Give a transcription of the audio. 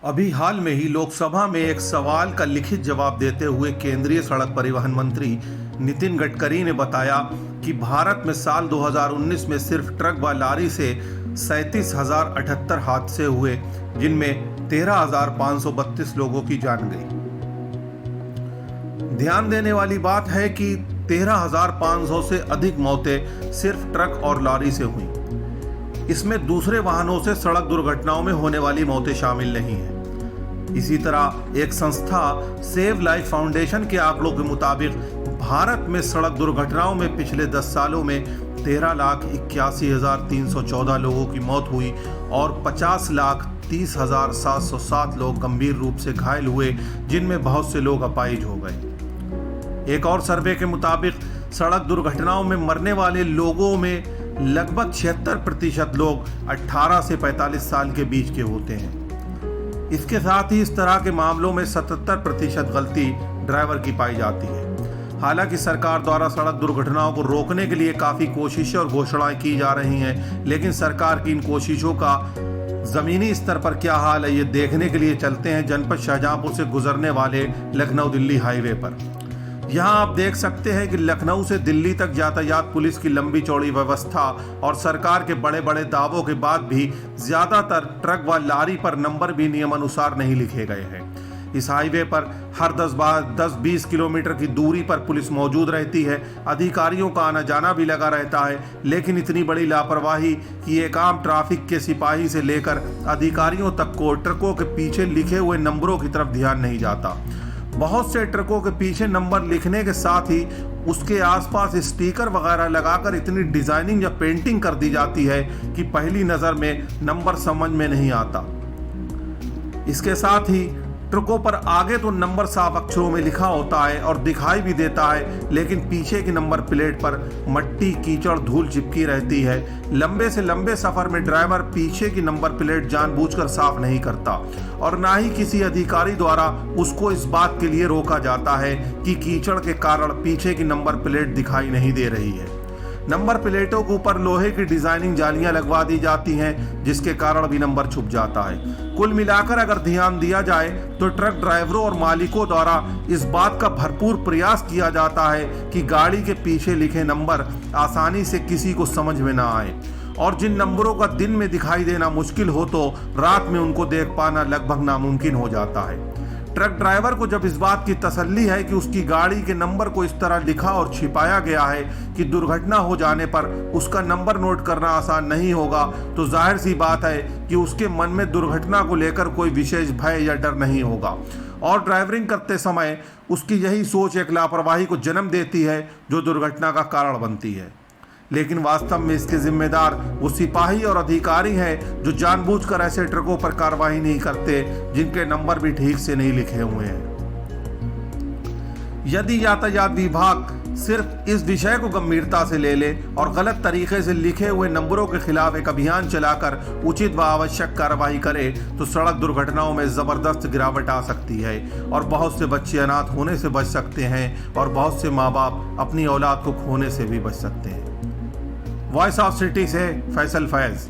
अभी हाल में ही लोकसभा में एक सवाल का लिखित जवाब देते हुए केंद्रीय सड़क परिवहन मंत्री नितिन गडकरी ने बताया कि भारत में साल 2019 में सिर्फ ट्रक व लारी से 37,078 हादसे हुए, जिनमें 13,532 लोगों की जान गई। ध्यान देने वाली बात है कि 13,500 से अधिक मौतें सिर्फ ट्रक और लॉरी से हुई। इसमें दूसरे वाहनों से सड़क दुर्घटनाओं में होने वाली मौतें शामिल नहीं हैं। इसी तरह एक संस्था सेव लाइफ फाउंडेशन के आंकड़ों के मुताबिक भारत में सड़क दुर्घटनाओं में पिछले 10 सालों में 13,81,314 लोगों की मौत हुई और 50,30,707 लोग गंभीर रूप से घायल हुए, जिनमें बहुत से लोग अपाहिज हो गए। एक और सर्वे के मुताबिक सड़क दुर्घटनाओं में मरने वाले लोगों में लगभग 76% लोग 18 से 45 साल के बीच के होते हैं। इसके साथ ही इस तरह के मामलों में 77% गलती ड्राइवर की पाई जाती है। हालांकि सरकार द्वारा सड़क दुर्घटनाओं को रोकने के लिए काफ़ी कोशिशें और घोषणाएं की जा रही हैं, लेकिन सरकार की इन कोशिशों का ज़मीनी स्तर पर क्या हाल है, ये देखने के लिए चलते हैं जनपद शाहजहांपुर से गुजरने वाले लखनऊ दिल्ली हाईवे पर। यहाँ आप देख सकते हैं कि लखनऊ से दिल्ली तक यातायात पुलिस की लंबी चौड़ी व्यवस्था और सरकार के बड़े बड़े दावों के बाद भी ज़्यादातर ट्रक व लारी पर नंबर भी नियमानुसार नहीं लिखे गए हैं। इस हाईवे पर हर 10-20 किलोमीटर की दूरी पर पुलिस मौजूद रहती है। अधिकारियों का आना जाना भी लगा रहता है, लेकिन इतनी बड़ी लापरवाही कि एक आम ट्रैफिक के सिपाही से लेकर अधिकारियों तक को ट्रकों के पीछे लिखे हुए नंबरों की तरफ ध्यान नहीं जाता। बहुत से ट्रकों के पीछे नंबर लिखने के साथ ही उसके आसपास स्टिकर वगैरह लगाकर इतनी डिजाइनिंग या पेंटिंग कर दी जाती है कि पहली नज़र में नंबर समझ में नहीं आता। इसके साथ ही ट्रकों पर आगे तो नंबर साफ अक्षरों में लिखा होता है और दिखाई भी देता है, लेकिन पीछे की नंबर प्लेट पर मट्टी, कीचड़, धूल चिपकी रहती है। लंबे से लंबे सफर में ड्राइवर पीछे की नंबर प्लेट जानबूझकर साफ नहीं करता और ना ही किसी अधिकारी द्वारा उसको इस बात के लिए रोका जाता है कि कीचड़ के कारण पीछे की नंबर प्लेट दिखाई नहीं दे रही है। नंबर प्लेटों के ऊपर लोहे की डिजाइनिंग जालियां लगवा दी जाती हैं, जिसके कारण भी नंबर छुप जाता है। कुल मिलाकर अगर ध्यान दिया जाए तो ट्रक ड्राइवरों और मालिकों द्वारा इस बात का भरपूर प्रयास किया जाता है कि गाड़ी के पीछे लिखे नंबर आसानी से किसी को समझ में ना आए, और जिन नंबरों का दिन में दिखाई देना मुश्किल हो तो रात में उनको देख पाना लगभग नामुमकिन हो जाता है। ट्रक ड्राइवर को जब इस बात की तसल्ली है कि उसकी गाड़ी के नंबर को इस तरह लिखा और छिपाया गया है कि दुर्घटना हो जाने पर उसका नंबर नोट करना आसान नहीं होगा, तो जाहिर सी बात है कि उसके मन में दुर्घटना को लेकर कोई विशेष भय या डर नहीं होगा और ड्राइवरिंग करते समय उसकी यही सोच एक लापरवाही को जन्म देती है जो दुर्घटना का कारण बनती है। लेकिन वास्तव में इसके जिम्मेदार वो सिपाही और अधिकारी हैं जो जानबूझकर ऐसे ट्रकों पर कार्रवाई नहीं करते जिनके नंबर भी ठीक से नहीं लिखे हुए हैं। यदि यातायात विभाग सिर्फ इस विषय को गंभीरता से ले ले और गलत तरीके से लिखे हुए नंबरों के खिलाफ एक अभियान चलाकर उचित व आवश्यक कार्रवाई करे तो सड़क दुर्घटनाओं में जबरदस्त गिरावट आ सकती है और बहुत से बच्चे अनाथ होने से बच सकते हैं और बहुत से माँ बाप अपनी औलाद को खोने से भी बच सकते हैं। वॉइस ऑफ सिटी से फैसल फैज।